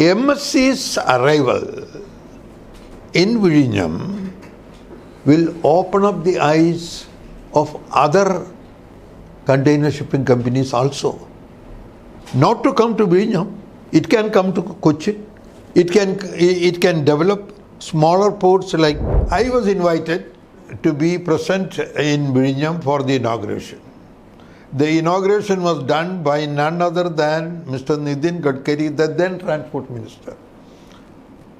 MSC's arrival in Vizhinjam will open up the eyes of other container shipping companies also. Not to come to Vinam, it can come to Cochin. It can develop smaller ports. Like I was invited to be present in Vinam for the inauguration. The inauguration was done by none other than Mr. Nitin Gadkari, the then Transport Minister.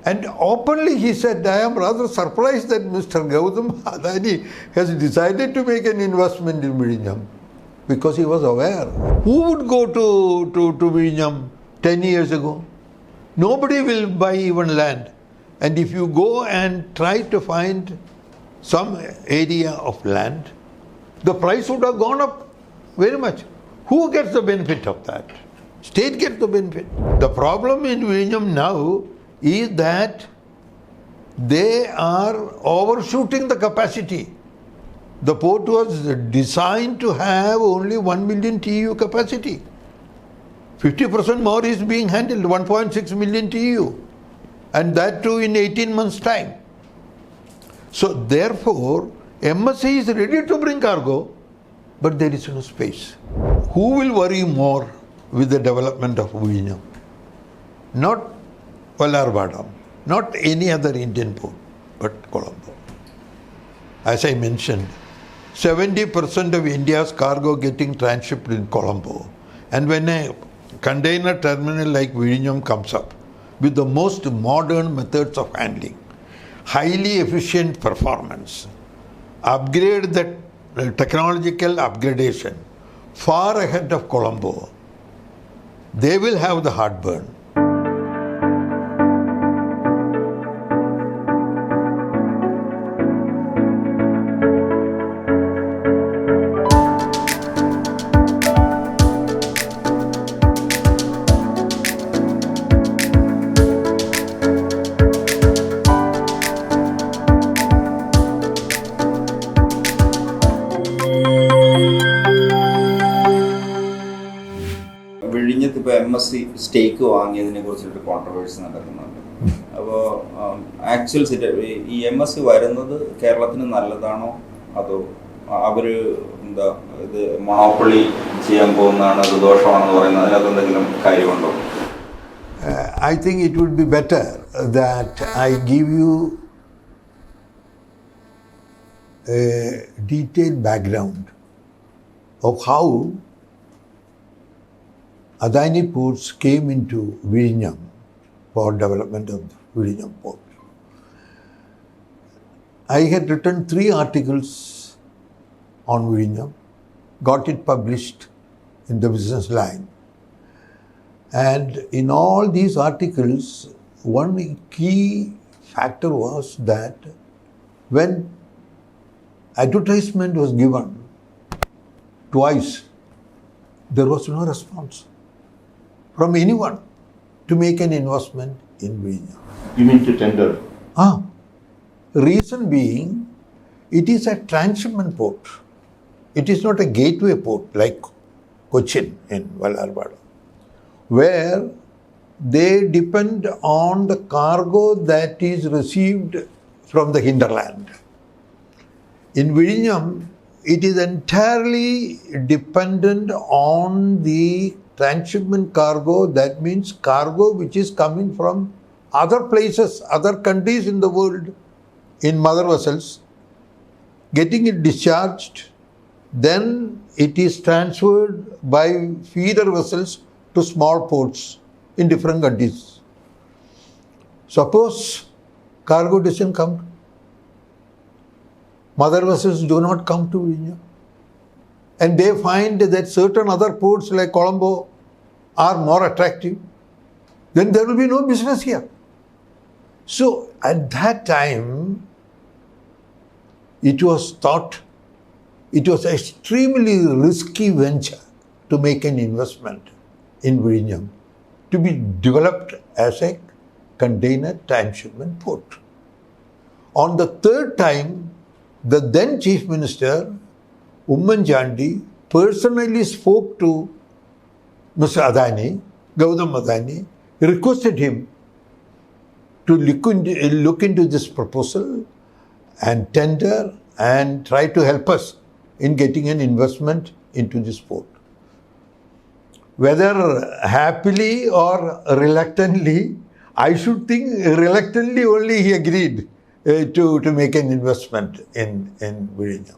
And openly he said, I am rather surprised that Mr. Gautam Adani has decided to make an investment in Vizhinjam, because he was aware. Who would go to Vizhinjam 10 years ago? Nobody will buy even land. And if you go and try to find some area of land, the price would have gone up very much. Who gets the benefit of that? State gets the benefit. The problem in Vizhinjam now is that they are overshooting the capacity. The port was designed to have only 1 million TEU capacity. 50% more is being handled, 1.6 million TEU. And that too in 18 months' time. So therefore, MSC is ready to bring cargo, but there is no space. Who will worry more with the development of Vizhinjam? Not Vallarvadam, not any other Indian port, but Colombo. As I mentioned, 70% of India's cargo getting transshipped in Colombo. And when a container terminal like Vizhinjam comes up with the most modern methods of handling, highly efficient performance, upgrade the technological upgradation far ahead of Colombo, they will have the heartburn. MSC stake വാങ്ങിയതിനെ കുറിച്ചിട്ട് controversy നടക്കുന്നുണ്ട്. അപ്പോൾ actual ഈ MSC വരുന്നത് കേരളത്തിന് നല്ലതാണോ അതോ അവർ എന്താ ഇത് മൊണോപ്പൊളി ചെയ്യാൻ പോകുന്നതാണ്, അത് ദോഷമാണെന്ന് പറയുന്നത്, അതിനകത്ത് എന്തെങ്കിലും കാര്യമുണ്ടോ? I think it would be better that I give you a detailed background of how Adani ports came into Vizhinjam for development of Vizhinjam port. I had written 3 articles on Vizhinjam, got it published in the Business Line. And in all these articles, one key factor was that when advertisement was given twice, there was no response from anyone to make an investment in Vizhinjam. You mean to tender? Reason being, it is a transshipment port. It is not a gateway port like Cochin in Vallarvadam, where they depend on the cargo that is received from the hinterland. In Vizhinjam, it is entirely dependent on the transshipment cargo. That means cargo which is coming from other places, other countries in the world, in mother vessels, getting it discharged, then it is transferred by feeder vessels to small ports in different countries. Suppose cargo doesn't come, mother vessels do not come to Vizhinjam, and they find that certain other ports like Colombo are more attractive, then there will be no business here. So at that time, it was thought it was an extremely risky venture to make an investment in Vizhinjam to be developed as a container transshipment port. On the 3rd time, the then Chief Minister, Chandi, personally spoke to Mr. Adani, Gautam Adani, requested him to look into this proposal and tender and try to help us in getting an investment into this port. Whether happily or reluctantly, I should think reluctantly only he agreed to make an investment in Vizhinjam.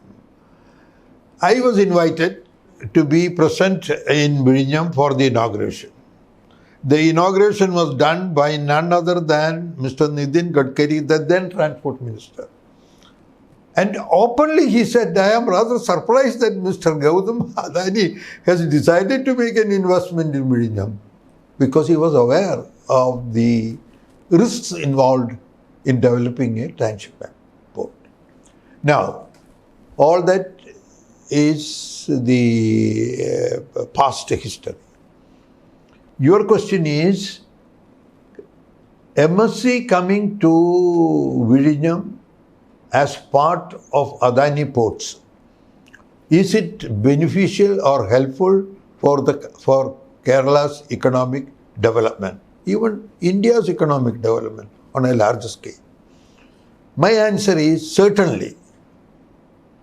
I was invited to be present in Vizhinjam for the inauguration. The inauguration was done by none other than Mr. Nitin Gadkari, the then Transport Minister. And openly he said, I am rather surprised that Mr. Gautam Adani has decided to make an investment in Vizhinjam, because he was aware of the risks involved in developing a transshipment port. Now, all that is the past history. Your question is, MSC coming to Vizhinjam as part of Adani ports, is it beneficial or helpful for Kerala's economic development, even India's economic development on a larger scale? My answer is certainly,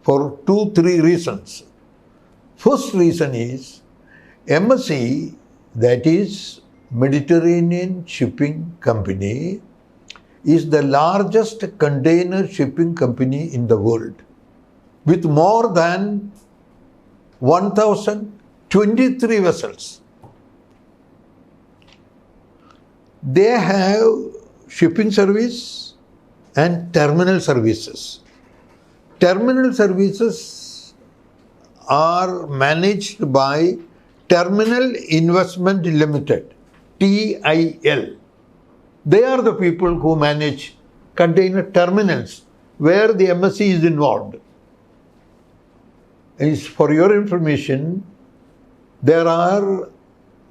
for 2-3 reasons. First reason is, MSC, that is Mediterranean Shipping Company, is the largest container shipping company in the world, with more than 1,023 vessels. They have shipping service and terminal services. Terminal services are managed by Terminal Investment Limited, TIL. They are the people who manage container terminals where the MSC is involved. For your information, there are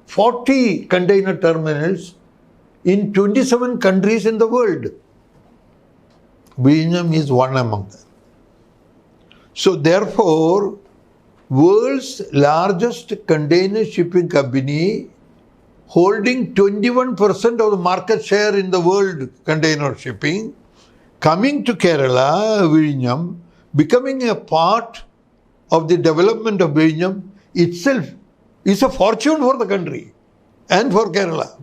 40 container terminals in 27 countries in the world. Vinam is one among them. So therefore, world's largest container shipping company, holding 21% of the market share in the world container shipping, coming to Kerala, Vizhinjam, becoming a part of the development of Vizhinjam itself is a fortune for the country and for Kerala.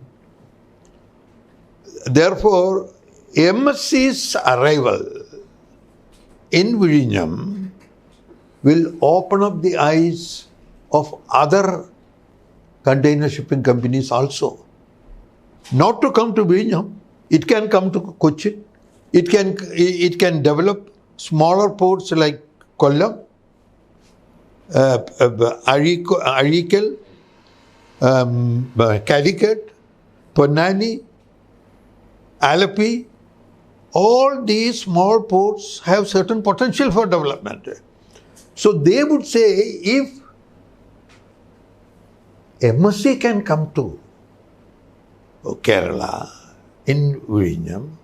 Therefore, MSC's arrival in Vizhinjam will open up the eyes of other container shipping companies also. Not to come to Vinam, it can come to Cochin. It can develop smaller ports like Kollam, Arikal, Calicut, Ponnani, Alapi. All these small ports have certain potential for development. So they would say, if MSC can come to Kerala in Vizhinjam,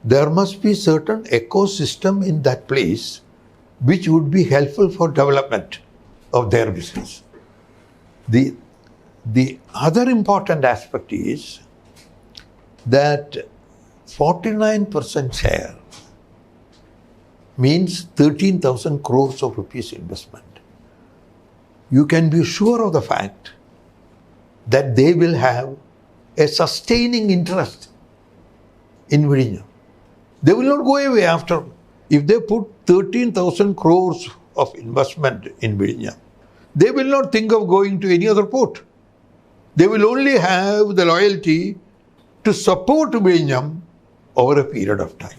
there must be certain ecosystem in that place which would be helpful for development of their business. The other important aspect is that 49% share means 13,000 crores of rupees investment. You can be sure of the fact that they will have a sustaining interest in Vizhinjam. They will not go away after. If they put 13,000 crores of investment in Vizhinjam, they will not think of going to any other port. They will only have the loyalty to support Vizhinjam over a period of time.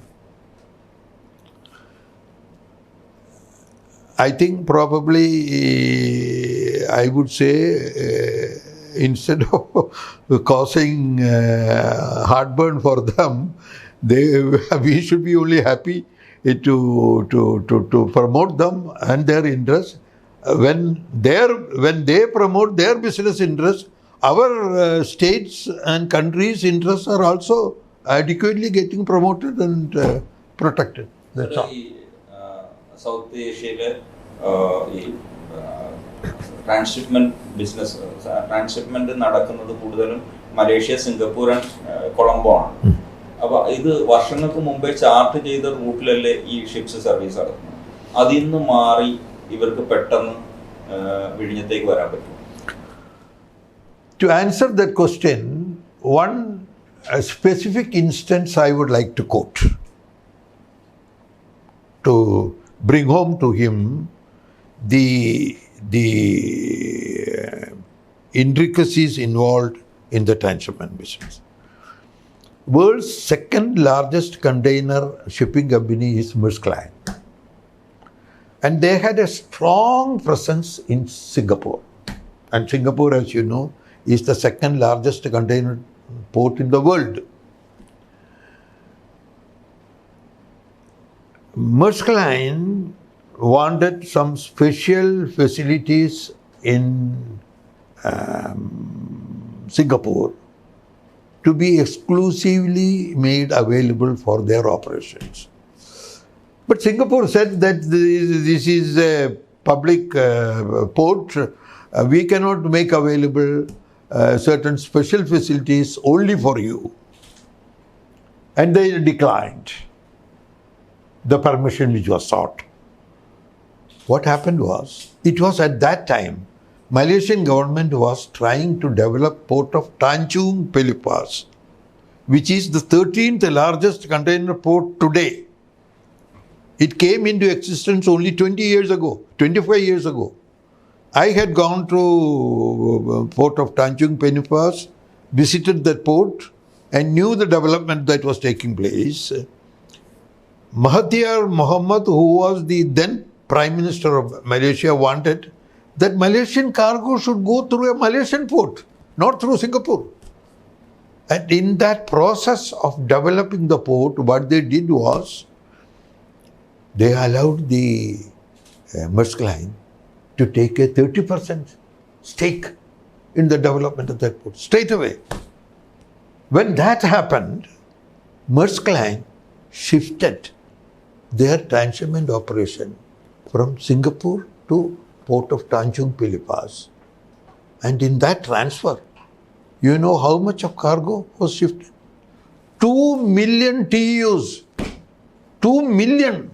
I think probably I would say instead of causing heartburn for them, we should be only happy to promote them and their interests. When they promote their business interests, our states and countries' interests are also adequately getting promoted and protected. That's all. South ഏഷ്യയിലെ ഈ transshipment business transshipment നടക്കുന്നത് കൂടുതലും Malaysia, Singapore and Colombo ആണ്. അപ്പോൾ ഇത് വർഷങ്ങൾക്ക് മുമ്പേ chart ചെയ്ത റൂട്ടിലല്ലേ ഈ ഷിപ്സ് സർവീസ് നടത്തുന്നത്. അതിൽ നിന്ന് മാറി ഇവർക്ക് പെട്ടെന്ന് വിഴിഞ്ഞത്തേക്ക് വരാൻ പറ്റും? To answer that question, one specific instance I would like to quote to bring home to him the intricacies involved in the transshipment business. World's second largest container shipping company is Maersk Line, and they had a strong presence in Singapore. And Singapore, as you know, is the second largest container port in the world. Maersk Line wanted some special facilities in Singapore to be exclusively made available for their operations. But Singapore said that this is a public port. We cannot make available certain special facilities only for you. And they declined the permission which was sought. What happened was, it was at that time, Malaysian government was trying to develop port of Tanjung Pelipas, which is the 13th largest container port today. It came into existence only 20 years ago, 25 years ago. I had gone to port of Tanjung Pelipas, visited that port and knew the development that was taking place. Mahathir Mohamad, who was the then Prime Minister of Malaysia, wanted that Malaysian cargo should go through a Malaysian port, not through Singapore. And in that process of developing the port, what they did was, they allowed the Maersk Line to take a 30% stake in the development of that port, straight away. When that happened, Maersk Line shifted their transshipment operation from Singapore to port of Tanjung Pelipas. And in that transfer, you know how much of cargo was shifted? 2 million TEUs. 2 million.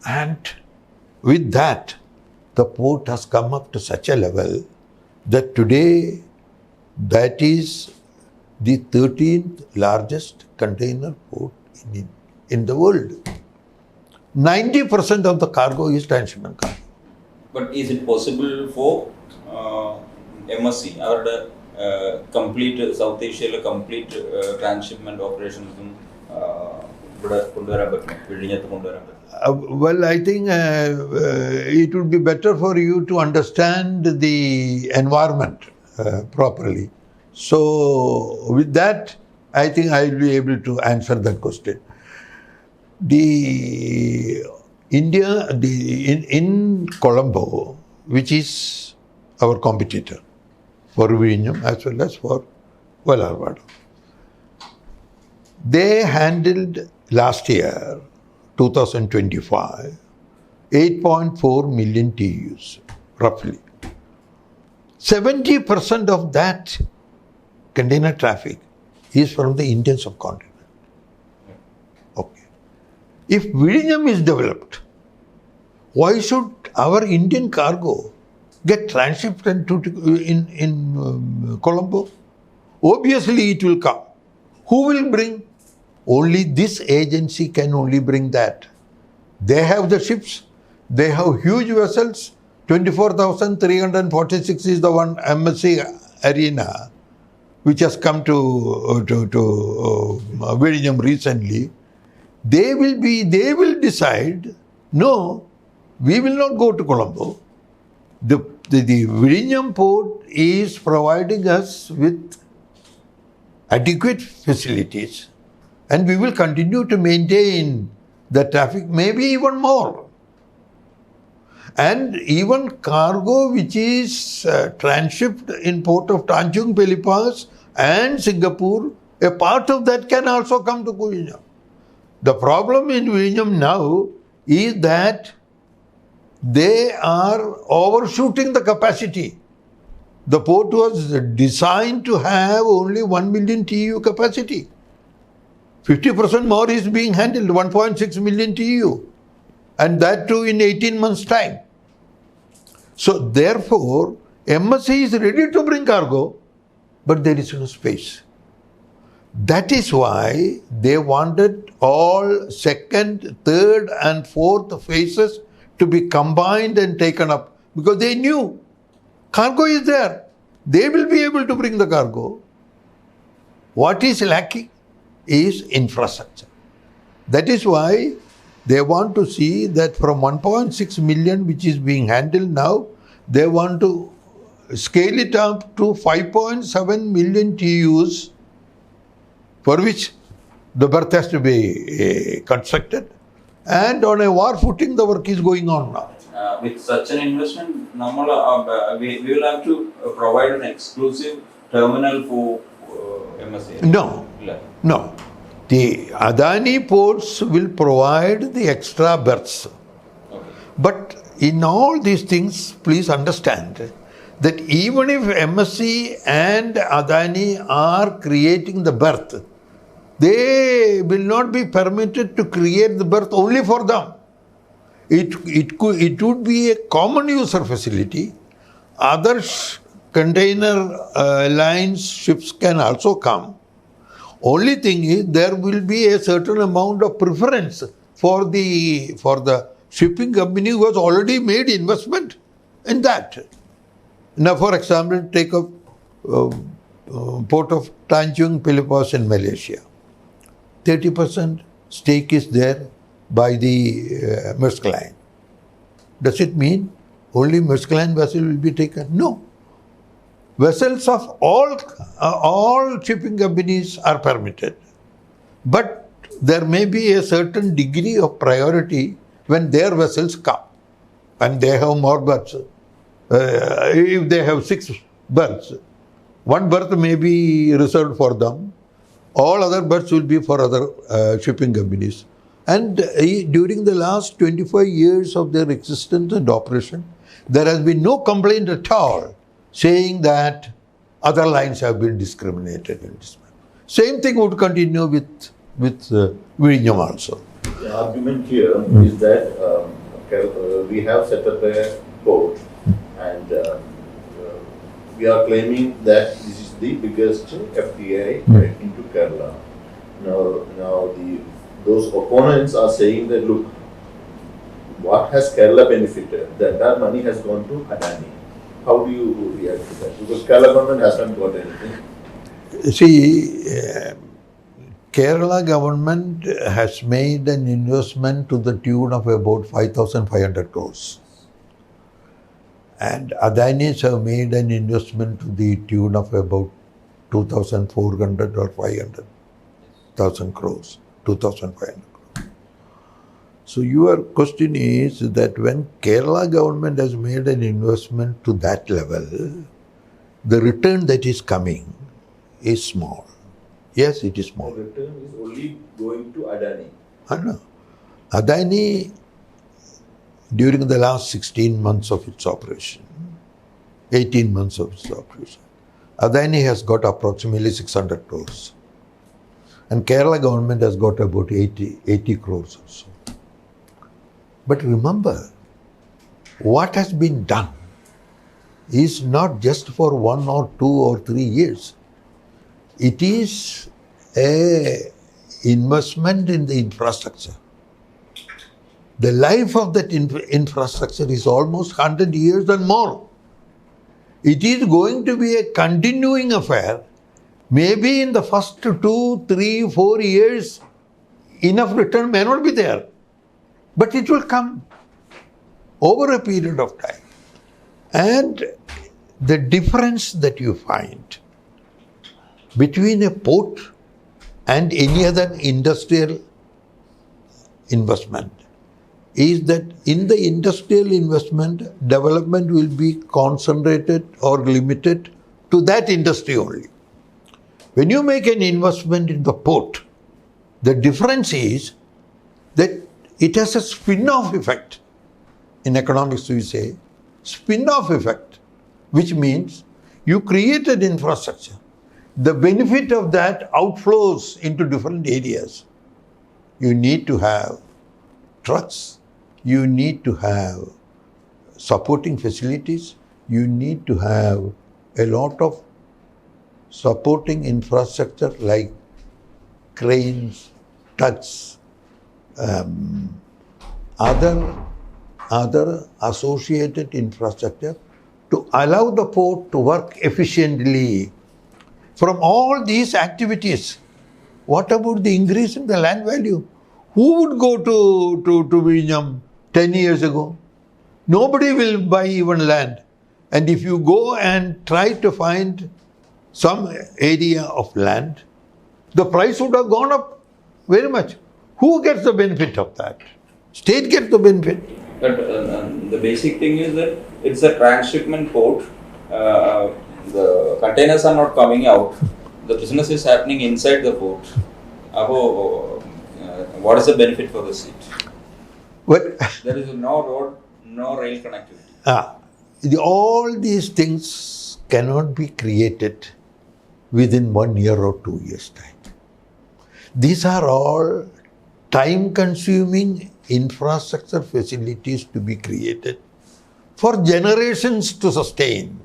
And with that, the port has come up to such a level that today that is the 13th largest container port in the world. 90% of the cargo is transshipment cargo. But is it possible for MSC, അവരുടെ complete south ഏഷ്യയിലെ complete transshipment ഓപ്പറേഷൻസും ഇവിടെ കൊണ്ടുവരാൻ പറ്റും, വിഴിഞ്ഞത്ത് കൊണ്ടുവരാൻ പറ്റും? Well, I think it would be better for you to understand the environment properly. So, with that, I think I will be able to answer that question. In Colombo, which is our competitor for Vinam as well as for Vallarvada, they handled last year, 2025, 8.4 million TEUs, roughly. 70% of that container traffic is from the Indian subcontinent. Okay. If Vizhinjam is developed, why should our Indian cargo get transshipped in Colombo? Obviously, it will come. Who will bring? Only this agency can only bring that. They have the ships, they have huge vessels. 24,346 is the one MSC Arena, which has come to Vizhinjam recently. They will decide, no, we will not go to Colombo. The Vizhinjam port is providing us with adequate facilities, and we will continue to maintain the traffic, maybe even more. And even cargo which is transshipped in port of Tanjung Pelipas and Singapore, a part of that can also come to Vizhinjam. The problem in Vizhinjam now is that they are overshooting the capacity. The port was designed to have only 1 million TEU capacity. 50% more is being handled, 1.6 million TEU. And that too in 18 months' time. So therefore, MSC is ready to bring cargo, but there is no space. That is why they wanted all second, third and fourth phases to be combined and taken up, because they knew cargo is there. They will be able to bring the cargo. What is lacking is infrastructure. That is why they want to see that from 1.6 million, which is being handled now, they want to scale it up to 5.7 million TEUs, for which the berth has to be constructed. And on a war footing, the work is going on now. With such an investment, we will have to provide an exclusive terminal for MSC. No. The Adani ports will provide the extra berths. Okay. But in all these things, please understand that even if MSC and Adani are creating the berth, they will not be permitted to create the berth only for them. It would be a common user facility. Other container lines, ships can also come. Only thing is there will be a certain amount of preference for the shipping company who has already made investment in that. Now, for example, take a port of Tanjung Pelepas in Malaysia. 30% stake is there by the Maersk Line. Does it mean only Maersk Line vessel will be taken? No. Vessels of all shipping companies are permitted. But there may be a certain degree of priority when their vessels come and they have more berths. If they have 6 berths, 1 berth may be reserved for them. All other berths will be for other shipping companies. And during the last 25 years of their existence and operation, there has been no complaint at all saying that other lines have been discriminated in this manner. Same thing would continue with Vizhinjam also. The argument here is that we have set up a port and we are claiming that this is the biggest FDI into Kerala. Now those opponents are saying that, look, what has Kerala benefited? The entire money has gone to Adani. How do you react to that? Because Kerala government hasn't got anything. See, Kerala government has made an investment to the tune of about 5,500 crores. And Adanis have made an investment to the tune of about 2,400 or 500,000 crores. 2,500 crores. So your question is that when Kerala government has made an investment to that level, the return that is coming is small. Yes, it is small. The return is only going to Adani. No. Adani, during the last 16 months of its operation, 18 months of its operation, Adani has got approximately 600 crores. And Kerala government has got about 80 crores or so. But remember, what has been done is not just for 1 or 2 or 3 years. It is an investment in the infrastructure. The life of that infrastructure is almost 100 years and more. It is going to be a continuing affair. Maybe in the first 2, 3, 4 years, enough return may not be there. But it will come over a period of time. And the difference that you find between a port and any other industrial investment is that in the industrial investment, development will be concentrated or limited to that industry only. When you make an investment in the port, the difference is that it has a spin-off effect. In economics we say spin-off effect, which means You created infrastructure. The benefit of that outflows into different areas. You need to have trucks. You need to have supporting facilities. You need to have a lot of supporting infrastructure like cranes, tugs, other associated infrastructure to allow the port to work efficiently. From all these activities, what about the increase in the land value? Who would go to Vizhinjam 10 years ago? Nobody will buy even land. And if you go and try to find some area of land, the price would have gone up very much. Who gets the benefit of that? State gets the benefit. But the basic thing is that it's a transshipment port. The containers are not coming out. The business is happening inside the port. What is the benefit for the state? But there is no road, no rail connectivity. All these things cannot be created within 1 year or 2 years' time. These are all time-consuming infrastructure facilities to be created for generations to sustain.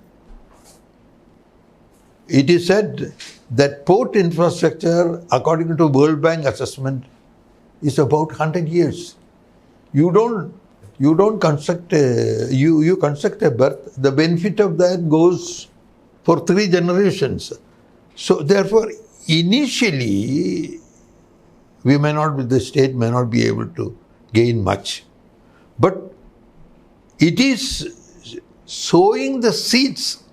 It is said that port infrastructure, according to World Bank assessment, is about 100 years. You construct you construct a berth. The benefit of that goes for 3 generations. So therefore, initially, the state may not be able to gain much. But it is sowing the seeds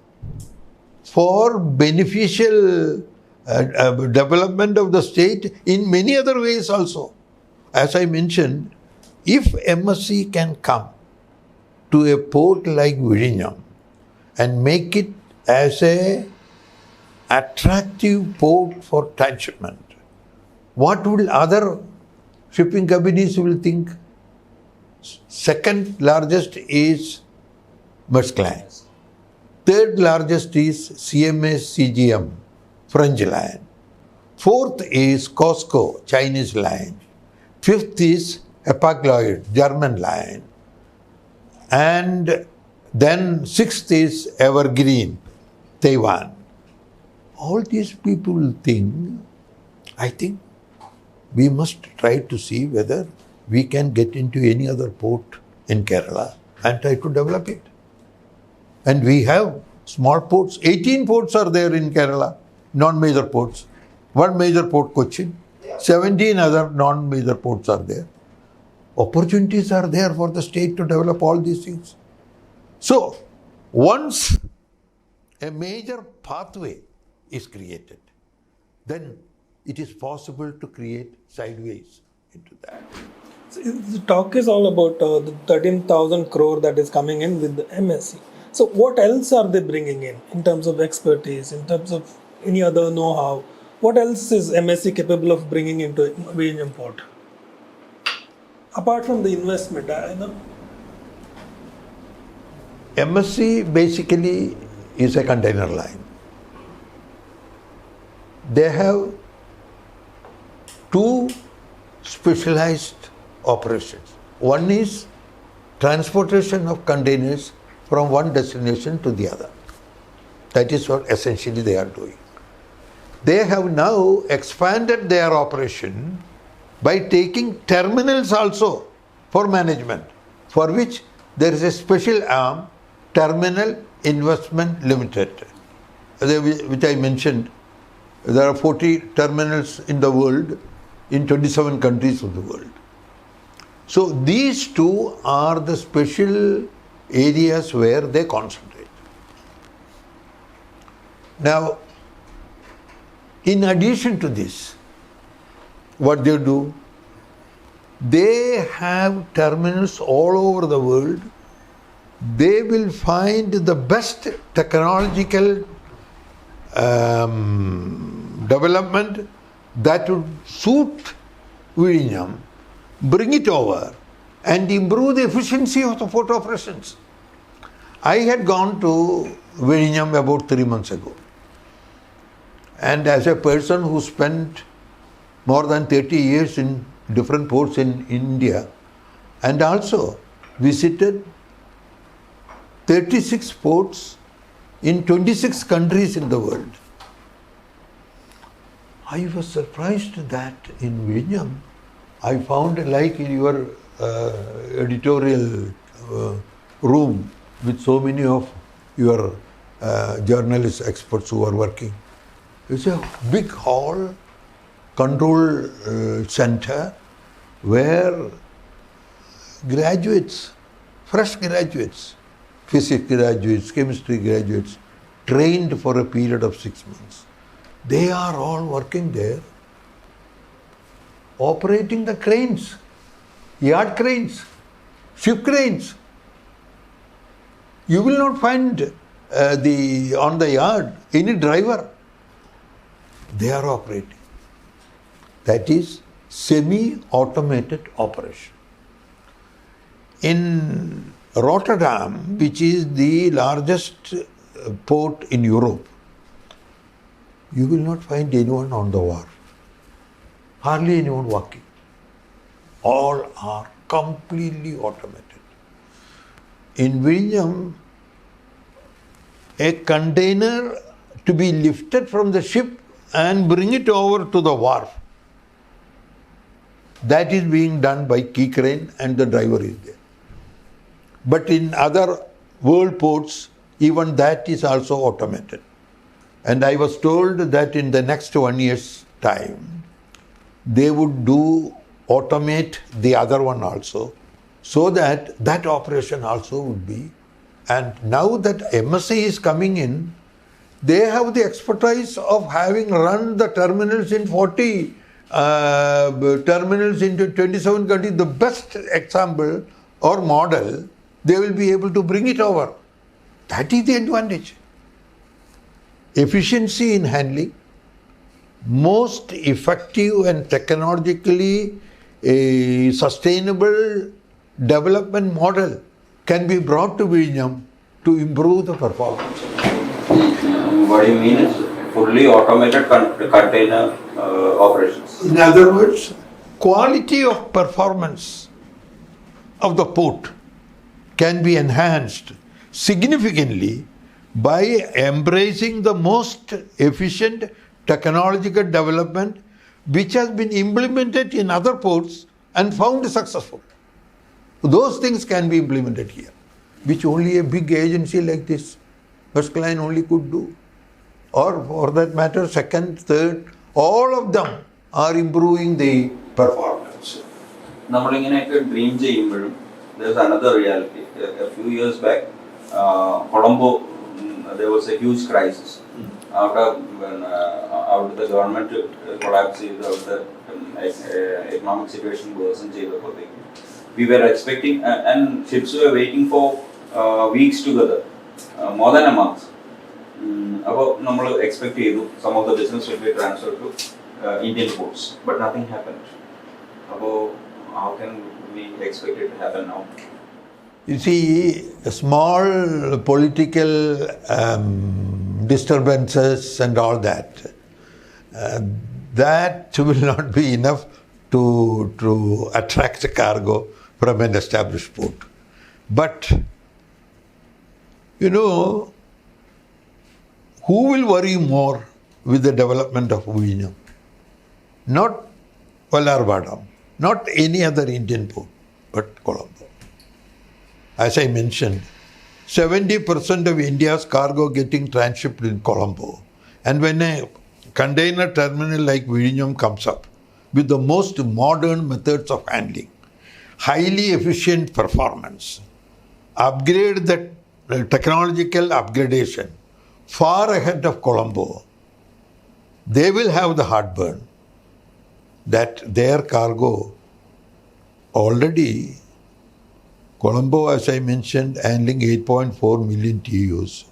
for beneficial development of the state in many other ways also. As I mentioned, if MSC can come to a port like Vizhinjam and make it as a attractive port for transshipment, what will other shipping companies will think? Second largest is Maersk Line. Third largest is CMA CGM, French line. Fourth is COSCO, Chinese line. Fifth is Hapag-Lloyd, German line. And then sixth is Evergreen, Taiwan. All these people think, I think, we must try to see whether we can get into any other port in Kerala and try to develop it. And we have small ports. 18 ports are there in Kerala, non-major ports. 1 major port, Cochin. 17 other non-major ports are there. Opportunities are there for the state to develop all these things. So, once a major pathway is created, then it is possible to create sideways into that. So the talk is all about the 13,000 crore that is coming in with the MSC. So what else are they bringing in terms of expertise, in terms of any other know-how? What else is MSC capable of bringing into Vizhinjam port? Apart from the investment, MSC basically is a container line. They have 2 specialized operations. One is transportation of containers from one destination to the other. That is what essentially they are doing. They have now expanded their operation by taking terminals also for management, for which there is a special arm, Terminal Investment Limited, which I mentioned. There are 40 terminals in the world, in 27 countries of the world. So these 2 are the special areas where they concentrate. Now, in addition to this, what they do, they have terminals all over the world. They will find the best technological development that would suit Vizhinjam, bring it over and improve the efficiency of the port operations. I had gone to Vizhinjam about 3 months ago. And as a person who spent more than 30 years in different ports in India and also visited 36 ports in 26 countries in the world, I was surprised that in Vinam I found, like in your editorial room with so many of your journalist experts who are working. It's a big hall, control center where graduates, fresh graduates, physics graduates, chemistry graduates, trained for a period of 6 months. They are all working there, operating the cranes, yard cranes, ship cranes. You will not find on the yard any driver. They are operating. That is semi-automated operation. In Rotterdam, which is the largest port in Europe, you will not find anyone on the wharf. Hardly anyone walking. All are completely automated. In Vizhinjam, a container to be lifted from the ship and bring it over to the wharf, that is being done by key crane and the driver is there. But in other world ports, even that is also automated. And I was told that in the next 1 year's time, they would automate the other one also, so that that operation also would be. And now that MSC is coming in, they have the expertise of having run the terminals in 40 terminals into 27 countries. The best example or model, they will be able to bring it over. That is the advantage. Efficiency in handling, most effective and technologically sustainable development model can be brought to Vizhinjam to improve the performance. What do you mean is fully automated container operations? In other words, quality of performance of the port can be enhanced significantly by embracing the most efficient technological development which has been implemented in other ports and found successful. Those things can be implemented here, which only a big agency like this, First Line, only could do. Or for that matter, second, third, all of them are improving the performance. There's another reality. A few years back, Colombo, there was a huge crisis. After the government collapsed, the economic situation worsened. We were expecting, and ships were waiting for weeks together, more than a month. We expected some of the business will be transferred to Indian ports, but nothing happened. How can we expect it to happen now? You see, small political disturbances and all that, that will not be enough to attract cargo from an established port. But, who will worry more with the development of Vinam? Not Vallarvadam, not any other Indian port, but Colombo. As I mentioned, 70% of India's cargo getting transshipped in Colombo. And when a container terminal like Vizhinjam comes up with the most modern methods of handling, highly efficient performance, upgrade the technological upgradation far ahead of Colombo, they will have the heartburn that their cargo already, Colombo, as I mentioned, handling 8.4 million TEUs,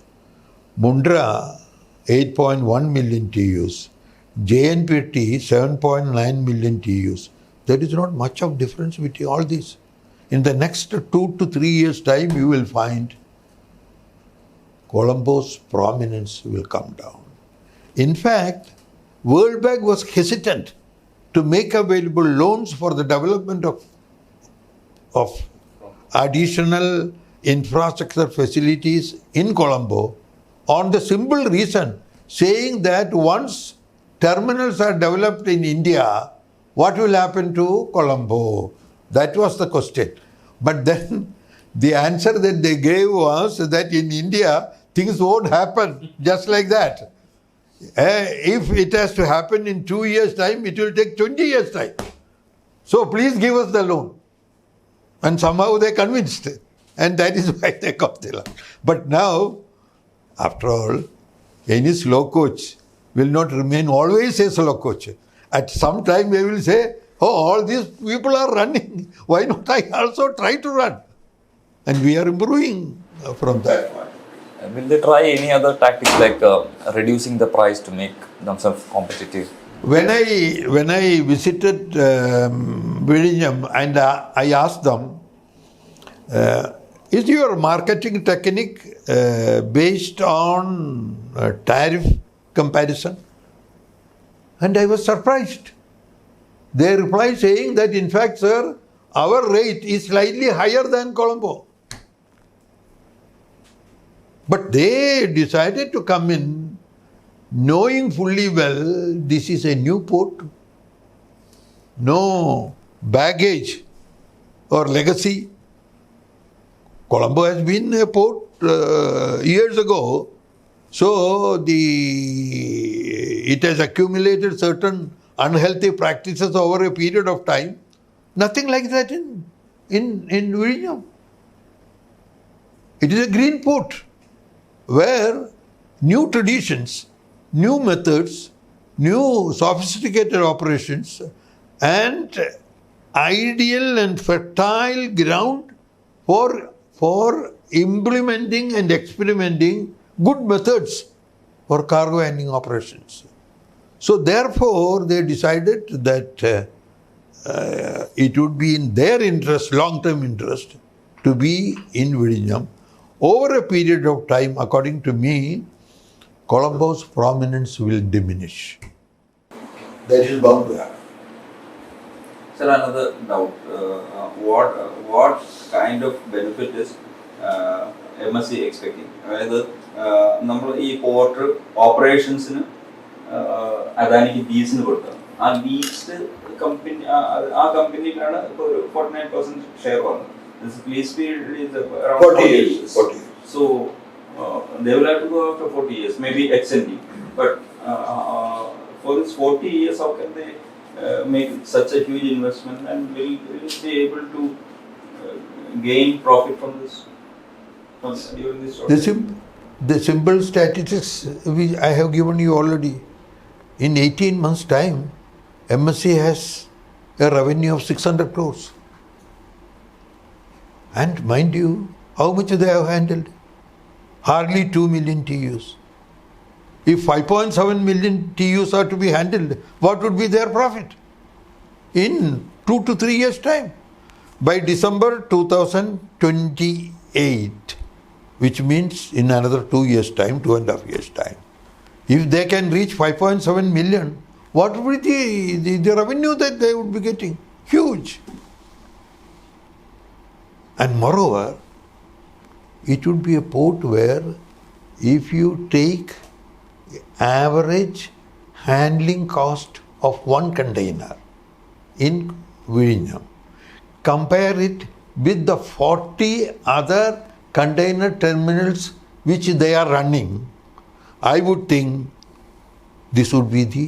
Mundra 8.1 million TEUs, JNPT 7.9 million TEUs. There is not much of difference between all these. In the next 2 to 3 years' time, you will find Colombo's prominence will come down. In fact, World Bank was hesitant to make available loans for the development of additional infrastructure facilities in Colombo on the simple reason, saying that once terminals are developed in India, what will happen to Colombo? That was the question. But then the answer that they gave was that in India, things won't happen just like that. If it has to happen in 2 years' time, it will take 20 years' time. So please give us the loan. And somehow they convinced. And that is why they got the loan. But now, after all, any slow coach will not remain always a slow coach. At some time they will say, oh, all these people are running. Why not I also try to run? And we are improving from that. Will they try any other tactics like reducing the price to make themselves competitive? When I visited Vizhinjam and I asked them, is your marketing technique based on tariff comparison? And I was surprised. They replied saying that in fact, sir, our rate is slightly higher than Colombo. But they decided to come in knowing fully well this is a new port, no baggage or legacy. Colombo has been a port years ago, so it has accumulated certain unhealthy practices over a period of time. Nothing like that in Vizhinjam. It is a green port where new traditions, new methods, new sophisticated operations, and ideal and fertile ground for implementing and experimenting good methods for cargo handling operations. So therefore, they decided that it would be in their interest, long-term interest, to be in Vizhinjam. Over a period of time, according to me, Colombo's prominence will diminish. That is bound to happen. Sir, another doubt. What kind of benefit is MSC expecting? അതായത് നമ്മൾ ഈ port ഓപ്പറേഷൻസിന് അദാനിക്ക് ലീസിന് കൊടുത്തത്. ആ lease company ആ കമ്പനിയിലാണ് ഇപ്പോൾ 49% share വന്നത്. This lease period is around 40 years. 40 years. So they will have to go after 40 years, maybe extending. But for this 40 years, how can they make such a huge investment, and will it be able to gain profit from this during this short time? The simple statistics which I have given you already. In 18 months' time, MSC has a revenue of 600 crores. And mind you, how much they have handled? Hardly 2 million TEUs. If 5.7 million TEUs are to be handled, what would be their profit? In 2 to 3 years' time. By December 2028, which means in another 2 years' time, 2.5 years' time, if they can reach 5.7 million, what would be the revenue that they would be getting? Huge. And moreover, it would be a port where if you take average handling cost of one container in Vizhinjam, compare it with the 40 other container terminals which they are running, I would think this would be the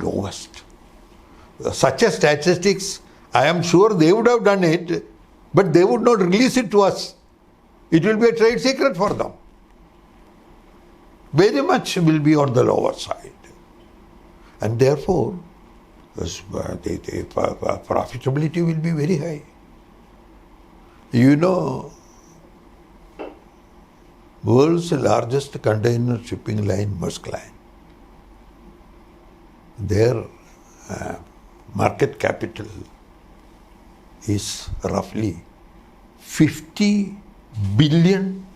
lowest. Such a statistics, I am sure they would have done it, but they would not release it to us. It will be a trade secret for them. Very much will be on the lower side. And therefore, the profitability will be very high. You know, world's largest container shipping line, Maersk Line, their market capital is roughly $50 billion.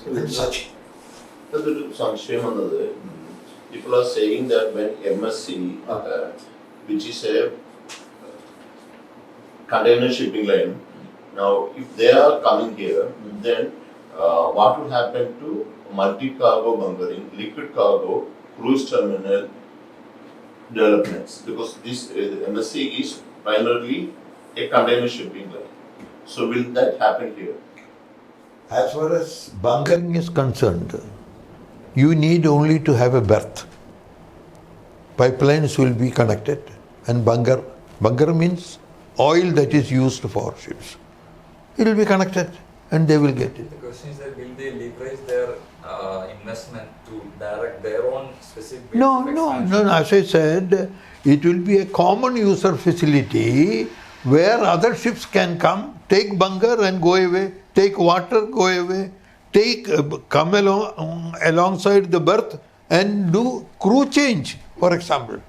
and such. അതൊരു സംശയം വന്നത്, people are saying that when MSC, which is a container shipping line, now if they are coming here, then what will happen to multi-cargo bunkering, liquid cargo, cruise terminal developments? Because this MSC is primarily a container shipping line. So will that happen here? As far as bunkering is concerned, you need only to have a berth. Pipelines will be connected, and bunker means oil that is used for ships. It will be connected and they will get it. The question is that will they leverage their investment to direct their own specific base No. of expansion? As I said, it will be a common user facility where other ships can come, take bunker and go away, take water, go away, come alongside the berth and do crew change, for example.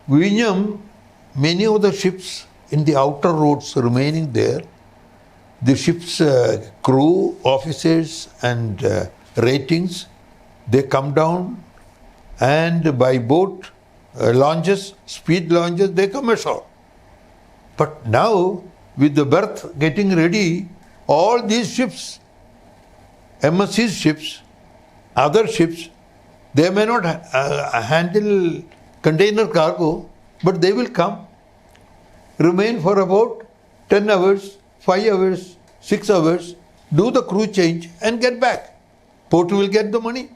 Vizhinjam, many of the ships in the outer roads remaining there, the ship's crew, officers and ratings, they come down and by boat, launches, speed launches, they come ashore. But now, with the berth getting ready, all these ships, MSC's ships, other ships, they may not handle container cargo, but they will come, remain for about 10 hours, 5 hours, 6 hours, do the crew change and get back. Port will get the money.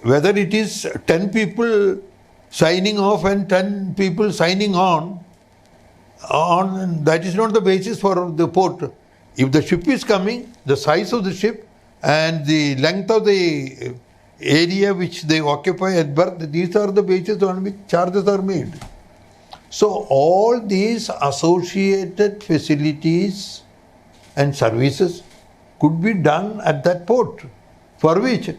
Whether it is 10 people signing off and 10 people signing on, that is not the basis for the port. If the ship is coming, the size of the ship and the length of the area which they occupy at berth, these are the basis on which charges are made. So all these associated facilities and services could be done at that port, for which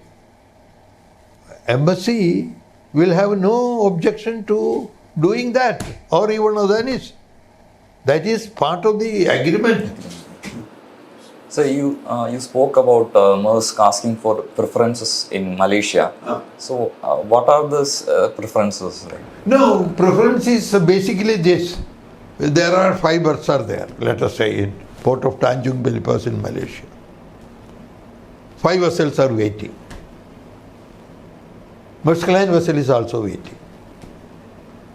MSC will have no objection to doing that, or even Adani's. That is part of the agreement. So you spoke about Maersk asking for preferences in Malaysia. So what are those preferences? No, preference is basically this. There are 5 berths are there, let us say, in port of Tanjung Belipas in Malaysia. 5 vessels are waiting. Maersk Line vessel is also waiting.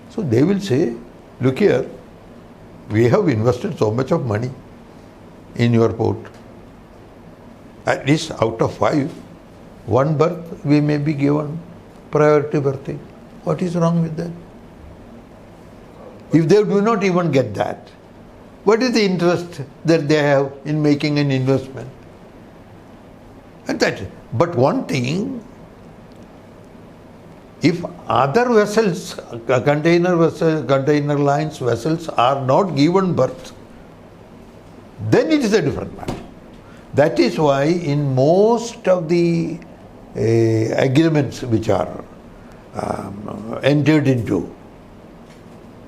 So they will say, look here, we have invested so much of money in your port. At least out of 5, 1 berth we may be given priority berthing. What is wrong with that? If they do not even get that, what is the interest that they have in making an investment? And that. But one thing, if other vessels, container lines vessels are not given berth, then it is a different matter. That is why in most of the agreements which are entered into,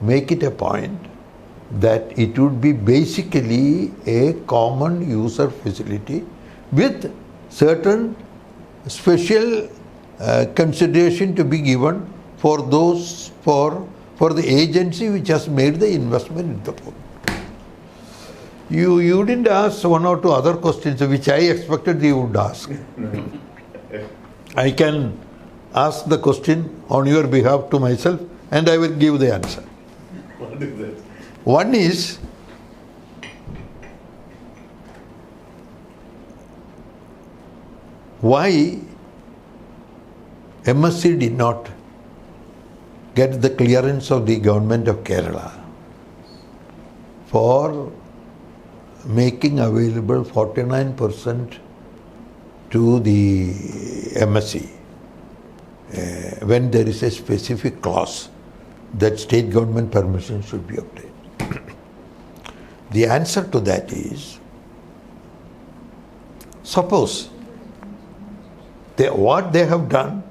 make it a point that it would be basically a common user facility with certain special consideration to be given for those for the agency which has made the investment in the port. You didn't ask 1 or 2 other questions which I expected you would ask. I can ask the question on your behalf to myself and I will give the answer. What is that? One is, why MSC did not get the clearance of the government of Kerala for making available 49% to the MSC when there is a specific clause that state government permission should be obtained. The answer to that is, suppose what they have done,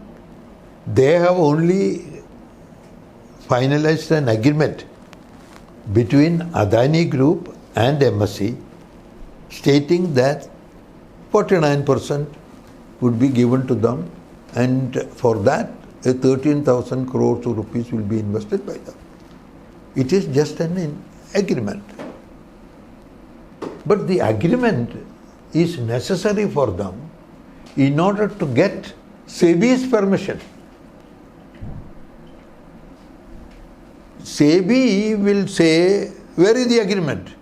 they have only finalized an agreement between Adani Group and MSC stating that 49% would be given to them, and for that 13,000 crores of rupees will be invested by them. It is just an agreement. But the agreement is necessary for them in order to get SEBI's permission. SEBI will say, where is the agreement?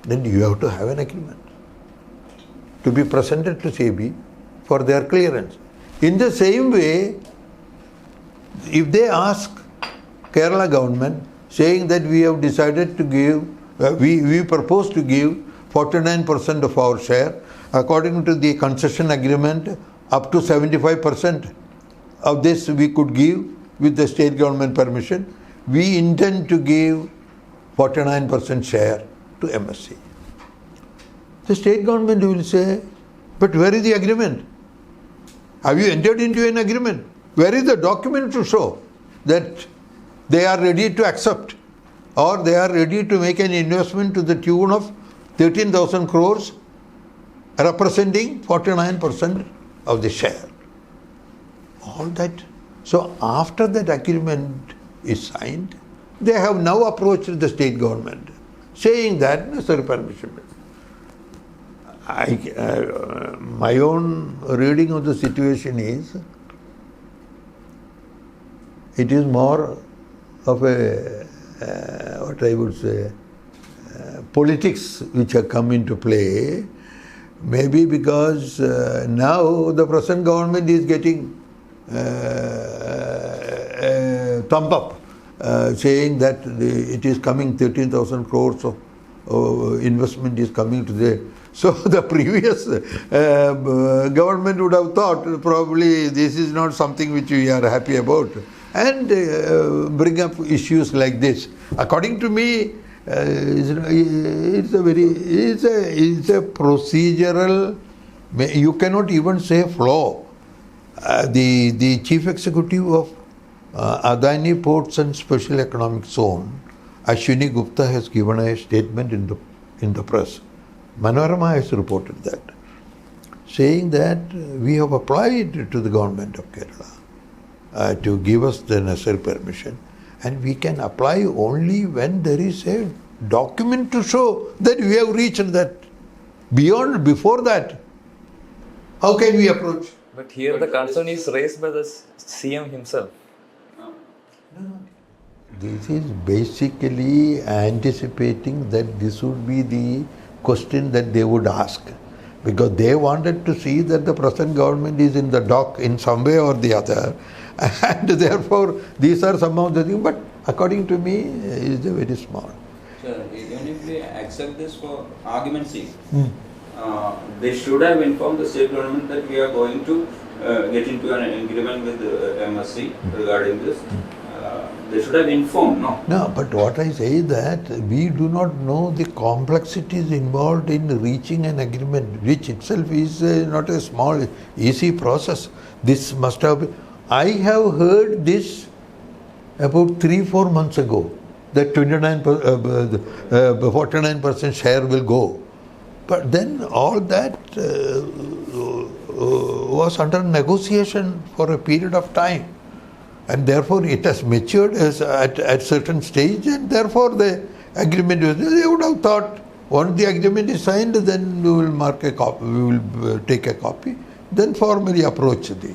Then you have to have an agreement to be presented to SEBI for their clearance. In the same way, if they ask Kerala government saying that we have decided to give, we propose to give 49% of our share, according to the concession agreement, up to 75% of this we could give with the state government permission. We intend to give 49% share to MSC. The state government will say, but where is the agreement? Have you entered into an agreement? Where is the document to show that they are ready to accept or they are ready to make an investment to the tune of 13,000 crores representing 49% of the share? All that. So after that agreement is signed, they have now approached the state government saying that necessary permission. My own reading of the situation is, it is more of a, what I would say, politics which have come into play. Maybe because now the present government is getting thumb up, saying that it is coming 13,000 crores of investment is coming to the. So the previous government would have thought probably this is not something which we are happy about, and bring up issues like this. According to me, it's a procedural. You cannot even say flaw. The chief executive of Adani Ports and Special Economic Zone, Ashwini Gupta, has given a statement in the press. ണകരമ has reported that, saying that we have applied to the government of Kerala to give us the necessary permission, and we can apply only when there is a document to show that we have reached that. Before that, how can we approach? But here the concern is raised by the CM himself. This is basically anticipating that this would be the question that they would ask, because they wanted to see that the present government is in the dock in some way or the other, and therefore these are some of the things. But according to me, is very small. Sir, even if we accept this for argument's sake, they should have informed the state government that we are going to get into an agreement with MSC regarding this. They should have informed, no? No, but what I say is that we do not know the complexities involved in reaching an agreement, which itself is not a small, easy process. This must have been. I have heard this about 3-4 months ago, that 49% share will go. But then all that was under negotiation for a period of time. And therefore it has matured at certain stage, and therefore the agreement was, they would have thought, once the agreement is signed, then we will mark a copy, we will take a copy, then formally approach the